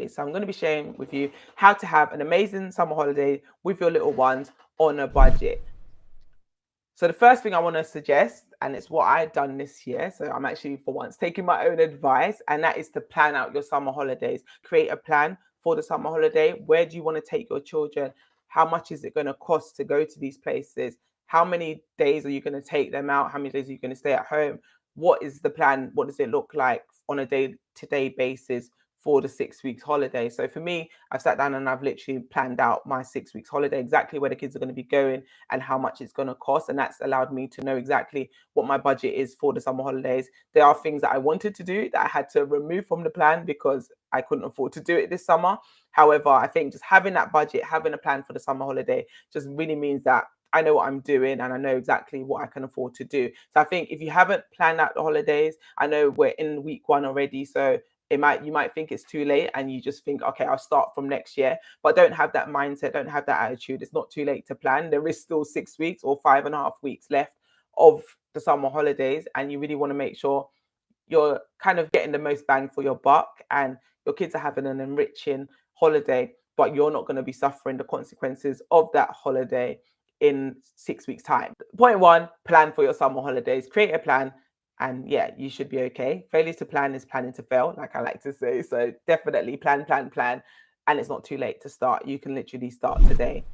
holidays. So I'm going to be sharing with you how to have an amazing summer holiday with your little ones on a budget. So the first thing I want to suggest, and it's what I've done this year, so I'm actually for once taking my own advice, and that is to plan out your summer holidays. Create a plan for the summer holiday. Where do you want to take your children? How much is it going to cost to go to these places? How many days are you going to take them out? How many days are you going to stay at home? What is the plan? What does it look like on a day-to-day basis for the 6 weeks holiday? So for me, I've sat down and I've literally planned out my 6 weeks holiday, exactly where the kids are going to be going and how much it's going to cost. And that's allowed me to know exactly what my budget is for the summer holidays. There are things that I wanted to do that I had to remove from the plan because I couldn't afford to do it this summer. However, I think just having that budget, having a plan for the summer holiday just really means that I know what I'm doing and I know exactly what I can afford to do. So I think if you haven't planned out the holidays, I know we're in week 1 already, so you might think it's too late and you just think, okay, I'll start from next year. But don't have that mindset, don't have that attitude. It's not too late to plan. There is still 6 weeks or 5.5 weeks left of the summer holidays, and you really want to make sure you're kind of getting the most bang for your buck and your kids are having an enriching holiday, but you're not going to be suffering the consequences of that holiday in 6 weeks' time. Point 1, plan for your summer holidays. Create a plan, and yeah, you should be okay. Failure to plan is planning to fail, like I like to say. So definitely plan, plan, plan. And it's not too late to start. You can literally start today.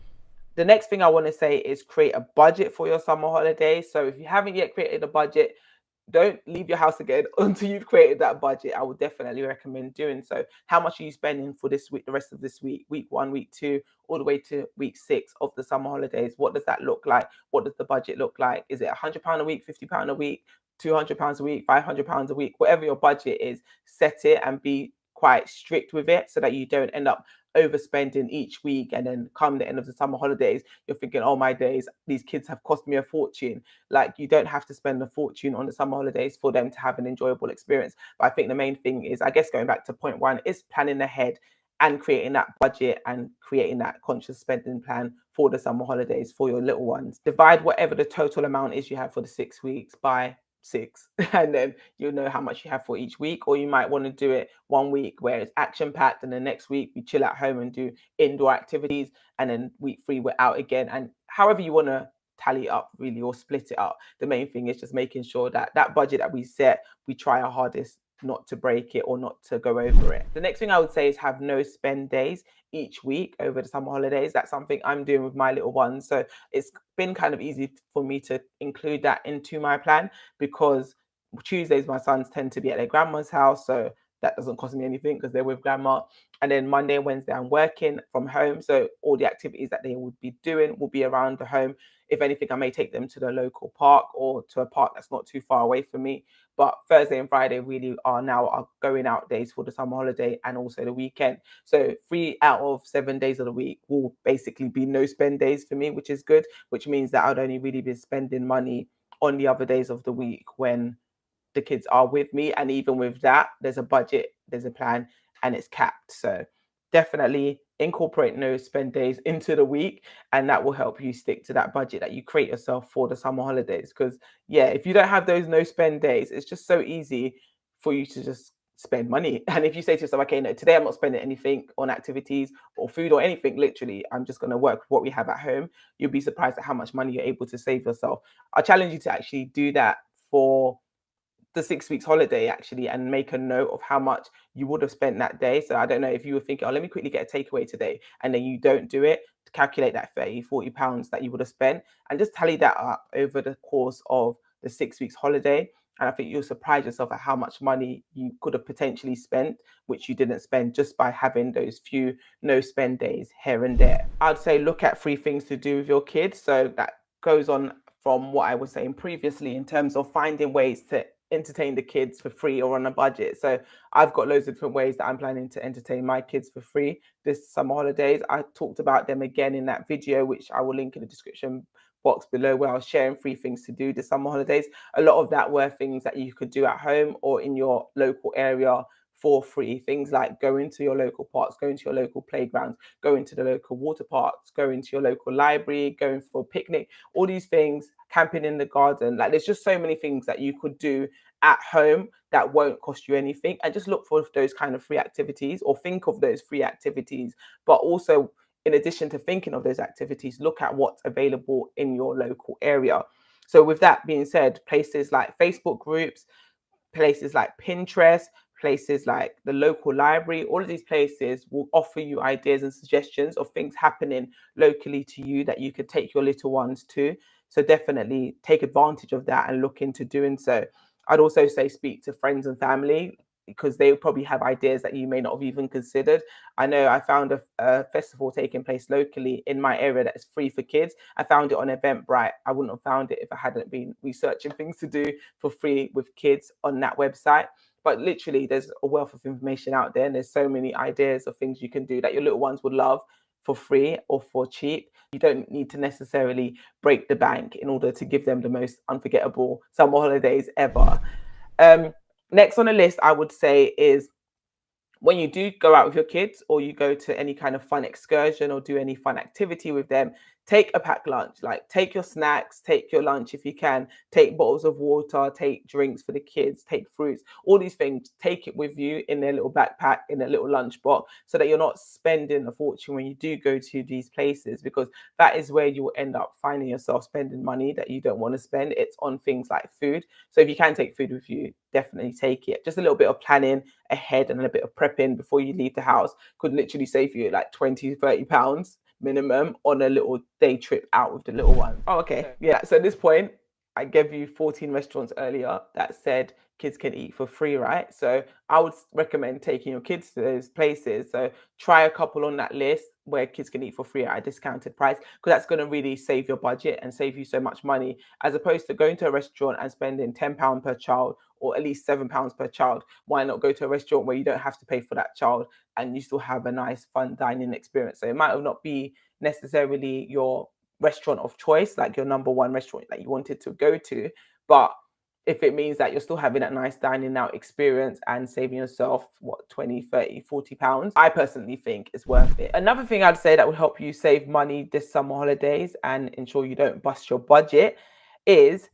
The next thing I want to say is create a budget for your summer holidays. So if you haven't yet created a budget, don't leave your house again until you've created that budget. I would definitely recommend doing so. How much are you spending for this week, the rest of this week, week 1, week 2, all the way to week 6 of the summer holidays? What does that look like? What does the budget look like? Is it £100 a week, £50 a week, £200 a week, £500 a week? Whatever your budget is, set it and be quite strict with it so that you don't end up overspending each week, and then come the end of the summer holidays you're thinking, oh my days, these kids have cost me a fortune. Like, you don't have to spend a fortune on the summer holidays for them to have an enjoyable experience. But I think the main thing is, I guess, going back to point 1, is planning ahead and creating that budget and creating that conscious spending plan for the summer holidays for your little ones. Divide whatever the total amount is you have for the 6 weeks by 6 and then you'll know how much you have for each week. Or you might want to do it 1 week where it's action packed, and the next week we chill at home and do indoor activities, and then week 3 we're out again. And however you want to tally it up really, or split it up, the main thing is just making sure that that budget that we set, we try our hardest not to break it or not to go over it. The next thing I would say is have no spend days each week over the summer holidays. That's something I'm doing with my little ones. So it's been kind of easy for me to include that into my plan, because Tuesdays my sons tend to be at their grandma's house, so that doesn't cost me anything because they're with grandma. And then Monday and Wednesday I'm working from home, so all the activities that they would be doing will be around the home. If anything, I may take them to the local park or to a park that's not too far away from me. But Thursday and Friday really are now our going out days for the summer holiday and also the weekend. So 3 out of 7 days of the week will basically be no spend days for me, which is good, which means that I'd only really be spending money on the other days of the week when the kids are with me. And even with that, there's a budget, there's a plan, and it's capped. So definitely incorporate no spend days into the week, and that will help you stick to that budget that you create yourself for the summer holidays. Because yeah, if you don't have those no spend days, it's just so easy for you to just spend money. And if you say to yourself, okay, no, today I'm not spending anything on activities or food or anything, literally I'm just going to work with what we have at home, you'll be surprised at how much money you're able to save yourself. I challenge you to actually do that for the 6 weeks holiday actually, and make a note of how much you would have spent that day. So I don't know if you were thinking, oh, let me quickly get a takeaway today, and then you don't do it, to calculate that 30-40 pounds that you would have spent and just tally that up over the course of the 6 weeks holiday. And I think you'll surprise yourself at how much money you could have potentially spent, which you didn't spend, just by having those few no spend days here and there. I'd say look at 3 things to do with your kids. So that goes on from what I was saying previously in terms of finding ways to entertain the kids for free or on a budget. So I've got loads of different ways that I'm planning to entertain my kids for free this summer holidays. I talked about them again in that video, which I will link in the description box below, where I was sharing 3 things to do this summer holidays. A lot of that were things that you could do at home or in your local area for free. Things like going to your local parks, going to your local playgrounds, going to the local water parks, going to your local library, going for a picnic, all these things, camping in the garden. Like, there's just so many things that you could do at home that won't cost you anything, and just look for those kind of free activities, or think of those free activities. But also, in addition to thinking of those activities, look at what's available in your local area. So with that being said, places like Facebook groups, places like Pinterest, places like the local library, all of these places will offer you ideas and suggestions of things happening locally to you that you could take your little ones to. So definitely take advantage of that and look into doing so. I'd also say speak to friends and family, because they probably have ideas that you may not have even considered. I know I found a festival taking place locally in my area that is free for kids. I found it on Eventbrite. I wouldn't have found it if I hadn't been researching things to do for free with kids on that website. But literally, there's a wealth of information out there, and there's so many ideas of things you can do that your little ones would love for free or for cheap. You don't need to necessarily break the bank in order to give them the most unforgettable summer holidays ever. Um, Next on the list, I would say, is when you do go out with your kids, or you go to any kind of fun excursion or do any fun activity with them, take a packed lunch. Like, take your snacks, take your lunch if you can, take bottles of water, take drinks for the kids, take fruits, all these things. Take it with you in their little backpack, in a little lunch box, so that you're not spending a fortune when you do go to these places, because that is where you will end up finding yourself spending money that you don't want to spend. It's on things like food. So if you can take food with you, definitely take it. Just a little bit of planning ahead and a bit of prepping before you leave the house could literally save you like 20-30 pounds minimum on a little day trip out with the little ones. Oh, okay. Yeah. So at this point, I gave you 14 restaurants earlier that said kids can eat for free, right? So I would recommend taking your kids to those places. So try a couple on that list where kids can eat for free at a discounted price, because that's going to really save your budget and save you so much money, as opposed to going to a restaurant and spending £10 per child, or at least £7 per child. Why not go to a restaurant where you don't have to pay for that child and you still have a nice, fun dining experience? So it might not be necessarily your restaurant of choice, like your number one restaurant that you wanted to go to, but if it means that you're still having that nice dining out experience and saving yourself, what, 20, 30, 40 pounds, I personally think it's worth it. Another thing I'd say that would help you save money this summer holidays and ensure you don't bust your budget is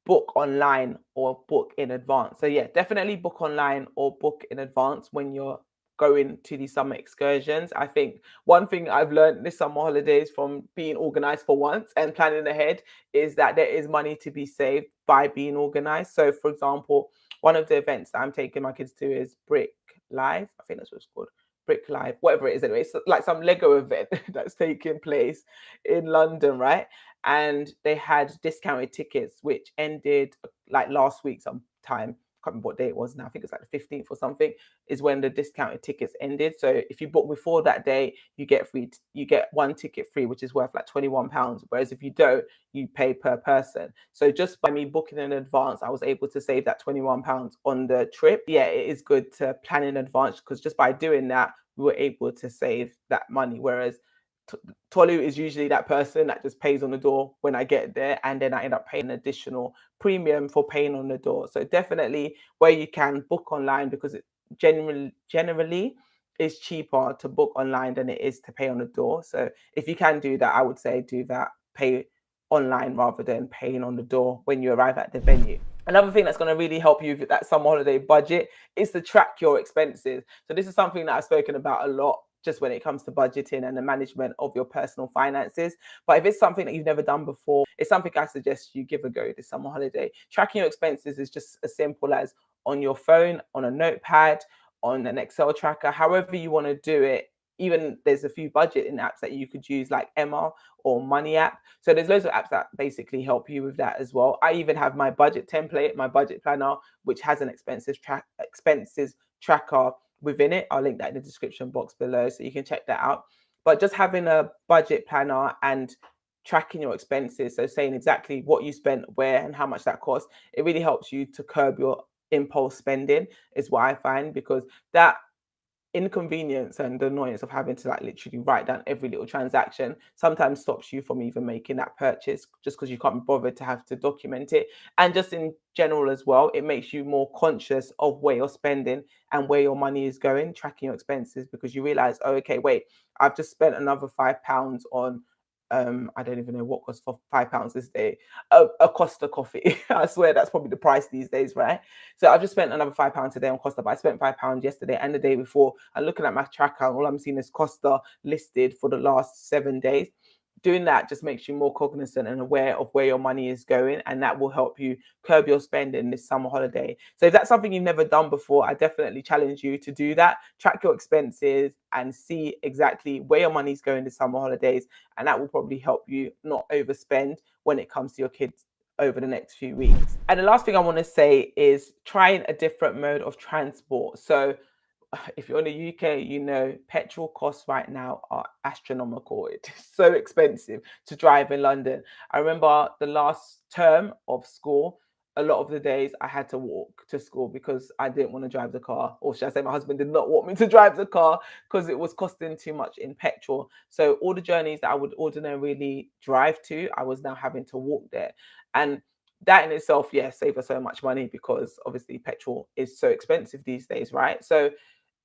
book online or book in advance. So yeah, definitely book online or book in advance when you're going to these summer excursions. I think one thing I've learned this summer holidays from being organized for once and planning ahead is that there is money to be saved by being organized. So for example, one of the events that I'm taking my kids to is Brick Live. I think that's what it's called. Brick Live, whatever it is anyway. It's like some Lego event that's taking place in London, right? And they had discounted tickets which ended like last week sometime. I can't remember what day it was now. I think it's like the 15th or something is when the discounted tickets ended. So if you book before that day, you get you get one ticket free, which is worth like £21. Whereas if you don't, you pay per person. So just by me booking in advance, I was able to save that £21 on the trip. Yeah, it is good to plan in advance, because just by doing that, we were able to save that money. Whereas Tolu is usually that person that just pays on the door when I get there, and then I end up paying an additional premium for paying on the door. So definitely, where you can, book online, because it generally is cheaper to book online than it is to pay on the door. So if you can do that, I would say do that. Pay online rather than paying on the door when you arrive at the venue. Another thing that's going to really help you with that summer holiday budget is to track your expenses. So this is something that I've spoken about a lot, just when it comes to budgeting and the management of your personal finances. But if it's something that you've never done before, it's something I suggest you give a go this summer holiday. Tracking your expenses is just as simple as on your phone, on a notepad, on an Excel tracker, however you want to do it. Even there's a few budgeting apps that you could use, like Emma or Money App. So there's loads of apps that basically help you with that as well. I even have my budget template, my budget planner, which has an expenses tracker within it. I'll link that in the description box below so you can check that out. But just having a budget planner and tracking your expenses, so saying exactly what you spent, where, and how much that costs, it really helps you to curb your impulse spending, is what I find, because that inconvenience and the annoyance of having to like literally write down every little transaction sometimes stops you from even making that purchase, just because you can't be bothered to have to document it. And just in general as well, it makes you more conscious of where you're spending and where your money is going, tracking your expenses, because you realize, oh, okay, wait, I've just spent another £5 on I don't even know what costs for £5 this day. A Costa coffee. I swear that's probably the price these days, right? So I've just spent another £5 today on Costa, but I spent £5 yesterday and the day before. And looking at my tracker, all I'm seeing is Costa listed for the last 7 days. Doing that just makes you more cognizant and aware of where your money is going, and that will help you curb your spending this summer holiday. So if that's something you've never done before, I definitely challenge you to do that. Track your expenses and see exactly where your money's going this summer holidays, and that will probably help you not overspend when it comes to your kids over the next few weeks. And the last thing I want to say is trying a different mode of transport. So if you're in the UK, you know petrol costs right now are astronomical. It is so expensive to drive in London. I remember the last term of school, a lot of the days I had to walk to school because I didn't want to drive the car. Or should I say, my husband did not want me to drive the car because it was costing too much in petrol. So all the journeys that I would ordinarily drive to, I was now having to walk there. And that in itself, yeah, saved us so much money because obviously petrol is so expensive these days, right? So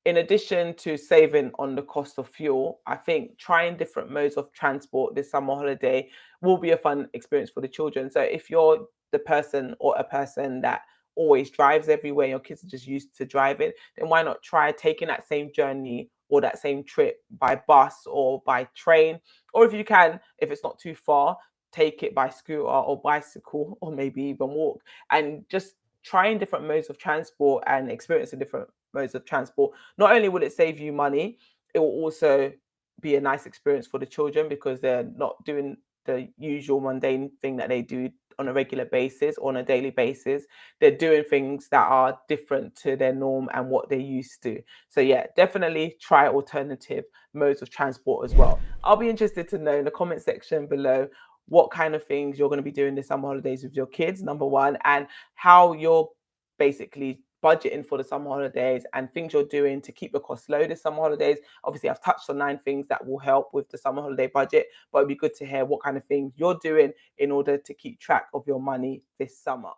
in addition to saving on the cost of fuel, I think trying different modes of transport this summer holiday will be a fun experience for the children. So if you're the person or a person that always drives everywhere, your kids are just used to driving, then why not try taking that same journey or that same trip by bus or by train? Or if you can, if it's not too far, take it by scooter or bicycle or maybe even walk, and just trying different modes of transport and experiencing different modes of transport. Not only will it save you money, it will also be a nice experience for the children because they're not doing the usual mundane thing that they do on a regular basis, on a daily basis. They're doing things that are different to their norm and what they're used to. So yeah, definitely try alternative modes of transport as well. I'll be interested to know in the comment section below what kind of things you're going to be doing this summer holidays with your kids, number one, and how you're basically budgeting for the summer holidays and things you're doing to keep your costs low this summer holidays. Obviously, I've touched on 9 things that will help with the summer holiday budget, but it'd be good to hear what kind of things you're doing in order to keep track of your money this summer.